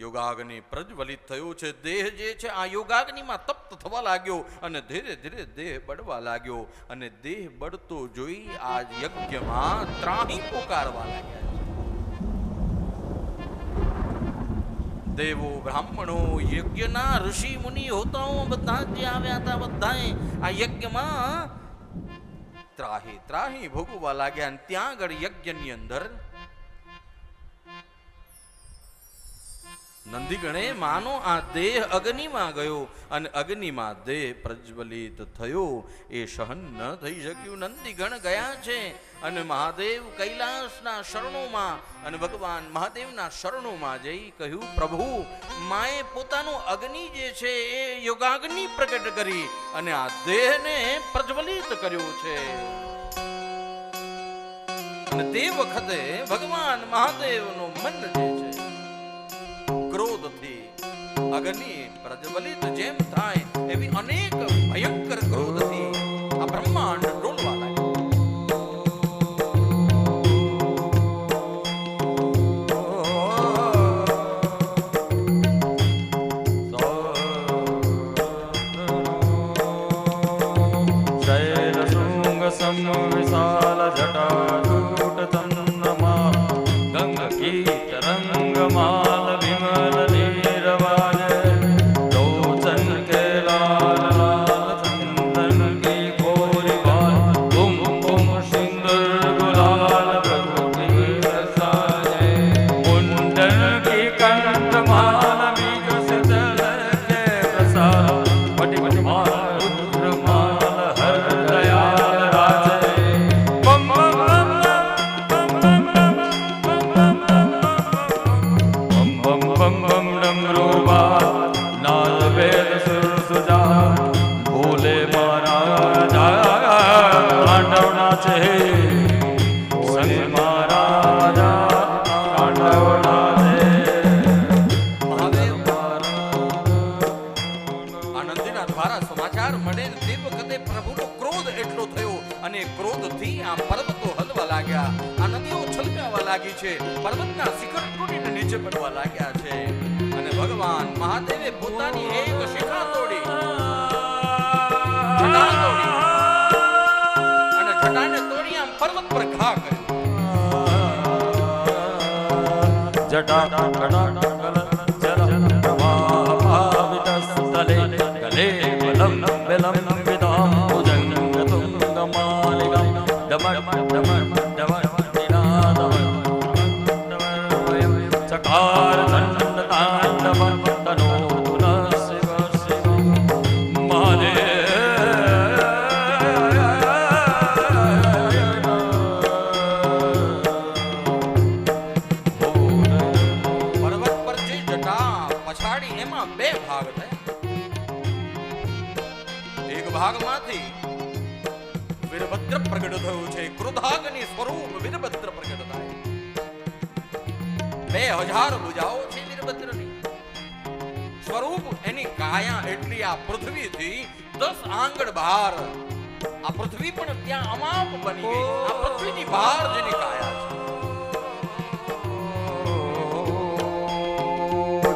યોગાગ્નિ પ્રજ્વલિત થયો છે. દેહ જે છે આ યોગાગ્નિમાં તપ્ત થવા લાગ્યો અને ધીરે ધીરે દેહ બળવા લાગ્યો અને દેહ બળતો જોઈ આ યજ્ઞમાં ત્રાહી પોકારવા લાગ્યા છે. દેવો બ્રાહ્મણો યજ્ઞના ઋષિ મુનિ હોતાઓ બધા જે આવ્યા હતા બધાએ આ યજ્ઞમાં ત્રાહી ત્રાહી ભોગવવા લાગ્યા. અને ત્યાં આગળ યજ્ઞની અંદર નંદીગણે માનો આ દેહ અગ્નિમાં ગયો અને અગ્નિમાં દેહ પ્રજ્વલિત થયો. એ સહન ન થઈ શક્યું. નંદીગણ ગયા છે અને મહાદેવ કૈલાસના શરણોમાં અને ભગવાન મહાદેવના શરણોમાં જઈ કહ્યું, પ્રભુ માએ પોતાનો અગ્નિ જે છે એ યોગાગ્નિ પ્રગટ કરી અને આ દેહને પ્રજ્વલિત કર્યો છે. અને તે વખતે ભગવાન મહાદેવનો મન જે છે ક્રોધથી અગ્નિ પ્રજ્વલિત જેમ થાય એવી અનેક ભયંકર ક્રોધથી આ બ્રહ્માંડ ડોલવા લાગ્યો. વિશાલ જટાજૂટ ચંદ્રમા ગંગ કીટ રંગમાલ વિમલ નીરવાજ લોચન કે લાલ લાલ ચંદન કી ગોરી બાલ ગુમ ગુમ સિંદૂર ગુલાલ પ્રભુ કી રસાજે મુંડન કી કંઠમાલ બીજ સિતલ કે પ્રસાદ પટી પટી માલ રુદ્ર માલ હર દયાલ પર્વતના શિખર તૂટીને નીચે પડવા લાગ્યા છે અને ભગવાન મહાદેવે પોતાની એક શિખા તોડી જટા તોડી અને જટાને તોડી આમ પર્વત પર ઘા કર્યો. જટા જટા જલ પ્રવાહ ભાવિતસ્તલે ગલે બલમ બલમ વિદામ ભુજંગ તુંગ માલિકા ડમર ડમર ડમર ચકાર દંડ તાંડવ તનો તુલ શિવ શિવ મારે પર્વત પર જે જટા પછાડી એમાં બે ભાગ થયા. એક ભાગમાંથી વીરભદ્ર પ્રગટ થયું છે. ક્રોધાગ્નિ સ્વરૂપ વીરભદ્ર પ્રગટ થાય. 2000 ભુજાઓ છે વીરભદ્રની. સ્વરૂપ એની કાયા એટલી આ પૃથ્વીથી 10 આંગળ બહાર. આ પૃથ્વી પણ ત્યાં અમાપ બની ગઈ. આ પૃથ્વીની બહાર જેની કાયા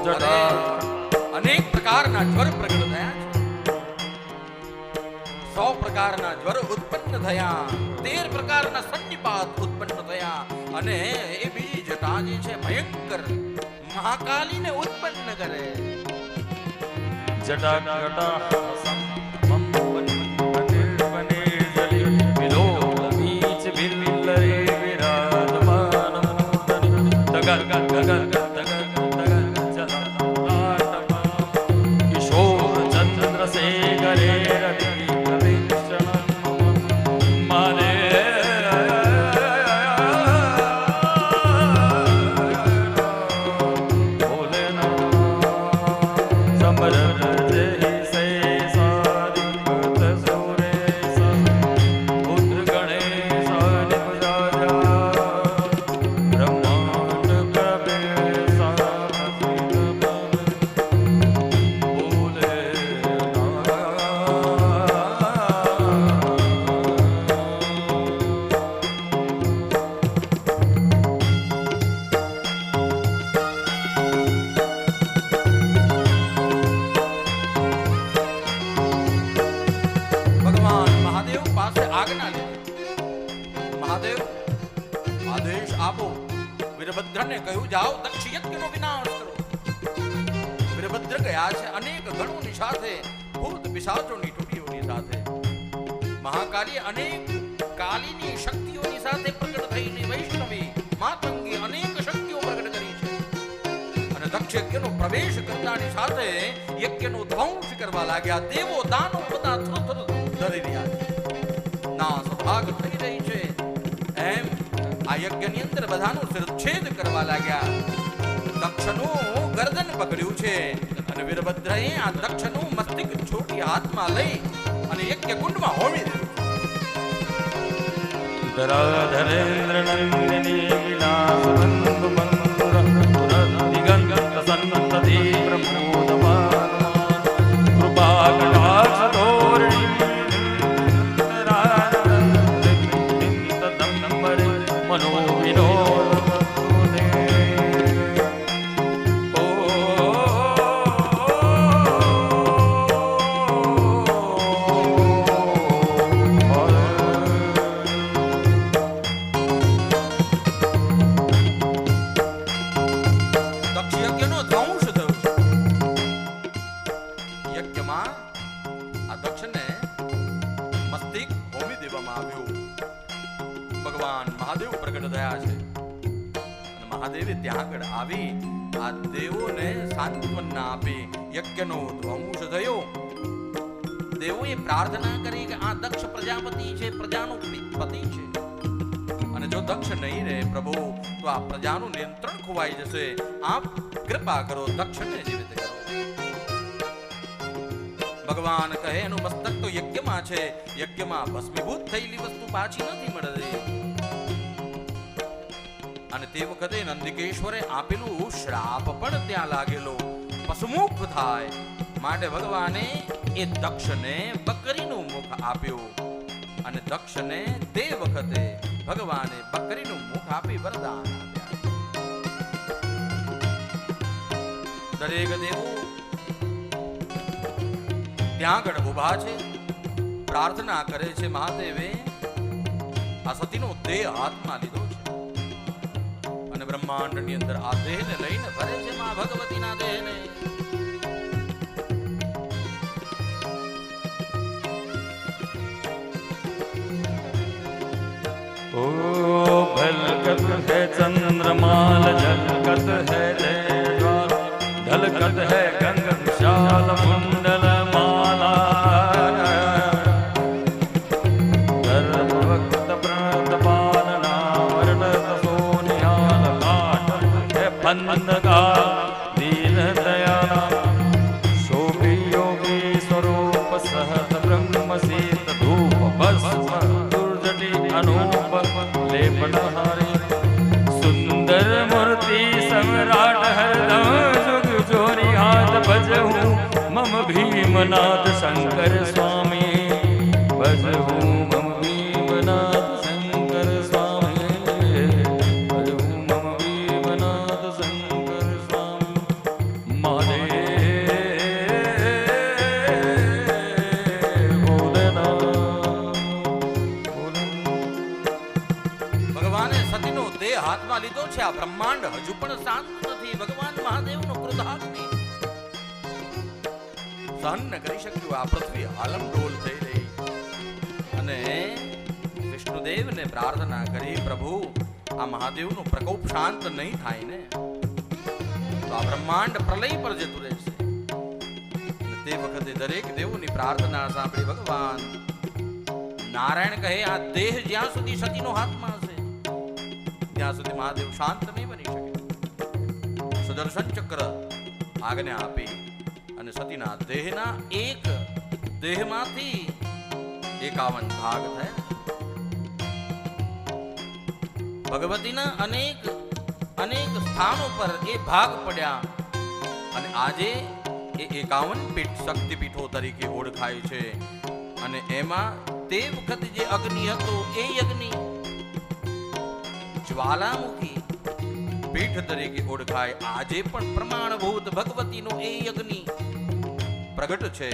છે. અનેક પ્રકારના જ્વર પ્રગટ થયા છે. 100 પ્રકારના જ્વર ઉત્પન્ન થયા. 13 પ્રકારના સંનિપાત ઉત્પન્ન થયા અને એ બીજી જટા જે છે ભયંકર મહાકાલીને ઉત્પન્ન કરે. જટા જટા સમ બને જલી વિલોલ બીચ બિલ્લ રે વિરાજમાન તગર તગર તગર કિશોર ચંદ્ર શેખરે રવિ થયા છે અનેક ગણોની સાથે, ભૂત પિશાચોની ટોળીઓની સાથે. મહાકાલી અનેક કાલીની શક્તિઓની સાથે પ્રગટ થઈને વૈષ્ણવી માતંગી અનેક શક્તિઓ પ્રગટ કરી છે. અને દક્ષ યજ્ઞનો પ્રવેશ કરતાની સાથે યજ્ઞનો ધ્વંસ કરવા લાગ્યા. દેવો દાનો બધા થર ડરી રહ્યા છે, નાશ ભાગ થઈ રહી છે. એમ આ યજ્ઞની અંદર બધાનો શિરચ્છેદ કરવા લાગ્યા. દક્ષનું ગરદન પકડ્યું છે અને વીરભદ્રએ આ દક્ષનું મસ્તિષ્ક છોટી હાથમાં લઈ અને યજ્ઞ કુંડમાં હોમી દીધું. ધરાધરેન્દ્ર નંદિની વિલાસબંધુ મંદુર દિગંત સંત તીવ્ર પ્રમોદમાન કૃપા કટાક્ષ ધોરણી મનો વિનોદ મહાદેવે ત્યાં આગળ આવી આ દેવોને સાંત્વના આપી. યજ્ઞનો ધ્વંસ થયો. દેવોએ પ્રાર્થના કરી કે આ દક્ષ પ્રજાપતિ છે, પ્રજાનો પતિ છે, અને જો દક્ષ નહીં રહે પ્રભુ તો આ પ્રજાનું નિયંત્રણ ખોવાઈ જશે. આપ કૃપા કરો, દક્ષને જીવિત કરો. ભગવાન કહે એનું મસ્તક તો યજ્ઞમાં છે, યજ્ઞમાં ભસ્મીભૂત થયેલી વસ્તુ પાછી નથી મળતી. અને તે વખતે નંદિકેશ્વરે આપેલું શ્રાપ પણ ત્યાં લાગેલો, પશુમુખ થાય માટે ભગવાને એ દક્ષને બકરીનું મુખ આપ્યું. અને દક્ષને તે વખતે ભગવાને બકરીનું મુખ આપી વરદાન આપ્યા. દરેક દેવો ત્યાં આગળ ઉભા છે, પ્રાર્થના કરે છે. મહાદેવે આ સતીનો દેહ હાથમાં લીધો છે અને બ્રહ્માંડની અંદર આ દેહને લઈને ફરે છે. માં ભગવતીના દેહને ओ भलकत है चंद्रमाल झलकत है जयज्वाल ढलकत है गंगशाल मुंडल माला गर्भवक्त प्रणत पालना वर्णत सोनिहाल काट है फंदगा दीन दयाला शोभी योगी स्वरूप सहत ब्रह्म सीत धूप भस्म अनूप लेपनहारी सुंदर मूर्ति सम्राट हरदम जुग जोरी हाथ भजहूँ मम भीमनाथ शंकर स्वामी भजहूँ मम भीमनाथ शंकर स्वामी भजहूँ मम भीमनाथ शंकर स्वामी महादेव बोलना. હાથમાં લીધો છે. આ બ્રહ્માંડ હજુ પણ શાંત નથી. ભગવાન મહાદેવનો ક્રોધાગ્નિ સહન ન કરી શક્યું. આ પૃથ્વી હાલમડોલ થઈ રહી અને વિષ્ણુદેવને પ્રાર્થના કરી, પ્રભુ આ મહાદેવનો પ્રકોપ શાંત નહીં થાય ને તો આ બ્રહ્માંડ પ્રલય પર જતું રહેશે. તે વખતે દરેક દેવોની પ્રાર્થના સાંભળી ભગવાન નારાયણ કહે, આ દેહ જ્યાં સુધી સતીનો હાથમાં હશે ત્યાં સુધી મહાદેવ શાંત નહીં બની શકે. સુદર્શન ચક્ર આજ્ઞા આપી અને સતીના દેહના એક દેહમાંથી 51 ભાગ થયા. ભગવતીના અનેક અનેક સ્થાનો પર એ ભાગ પડ્યા અને આજે એ 51 પીઠ શક્તિપીઠો તરીકે ઓળખાય છે. અને એમાં તે વખતે જે અગ્નિ હતો એ અગ્નિ જ્વાલામુખી પીઠ તરીકે ઓળખાય. આજે પણ પ્રમાણભૂત ભગવતીનો એ અગ્નિ પ્રગટ છે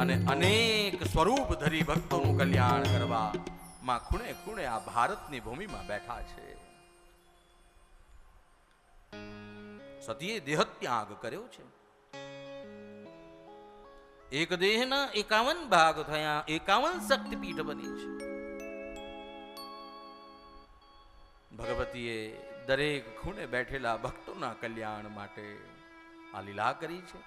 અને અનેક સ્વરૂપ ધરી ભક્તોનું કલ્યાણ કરવા માં ખૂણે ખૂણે આ ભારતની ભૂમિમાં બેઠા છે. સતીએ દેહત્યાગ કર્યો છે એક દેહના 51 ભાગ થયા, 51 શક્તિપીઠ બની છે. ભગવતીએ દરેક ખૂણે બેઠેલા ભક્તોના કલ્યાણ માટે આ લીલા કરી છે.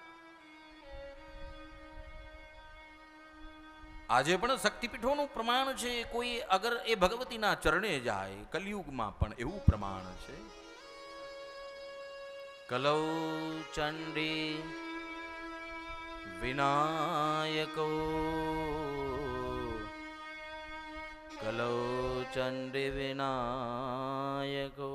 આજે પણ શક્તિપીઠોનું પ્રમાણ છે. કોઈ અગર એ ભગવતીના ચરણે જાય, કલિયુગમાં પણ એવું પ્રમાણ છે. કલૌ ચંડી વિનાયકો, કલૌ ચંડી વિનાયકો.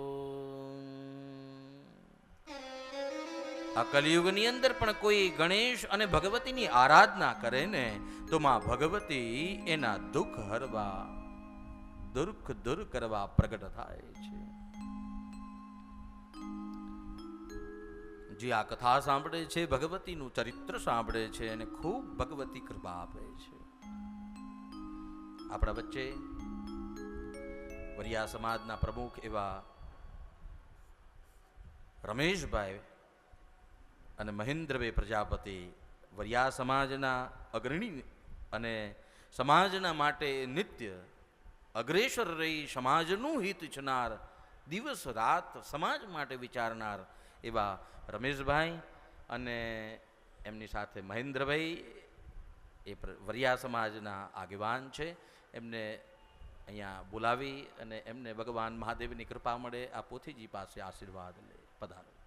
આ કલિયુગની અંદર પણ કોઈ ગણેશ અને ભગવતીની આરાધના કરે ને તો માં ભગવતી એના દુઃખ હરવા, દુઃખ દૂર કરવા પ્રગટ થાય છે. જે આ કથા સાંભળે છે, ભગવતીનું ચરિત્ર સાંભળે છે અને ખૂબ ભગવતી કૃપા આપે છે. આપણા વચ્ચે વરિયા સમાજના પ્રમુખ એવા રમેશભાઈ અને મહેન્દ્રભાઈ પ્રજાપતિ વરિયા સમાજના અગ્રણી અને સમાજના માટે નિત્ય અગ્રેસર રહી સમાજનું હિત ઈચ્છનાર, દિવસ રાત સમાજ માટે વિચારનાર એવા રમેશભાઈ અને એમની સાથે મહેન્દ્રભાઈ એ વરિયા સમાજના આગેવાન છે. એમને અહીંયા બોલાવી અને એમને ભગવાન મહાદેવની કૃપા મળે આ પોથીજી પાસે આશીર્વાદ લે. પધારો.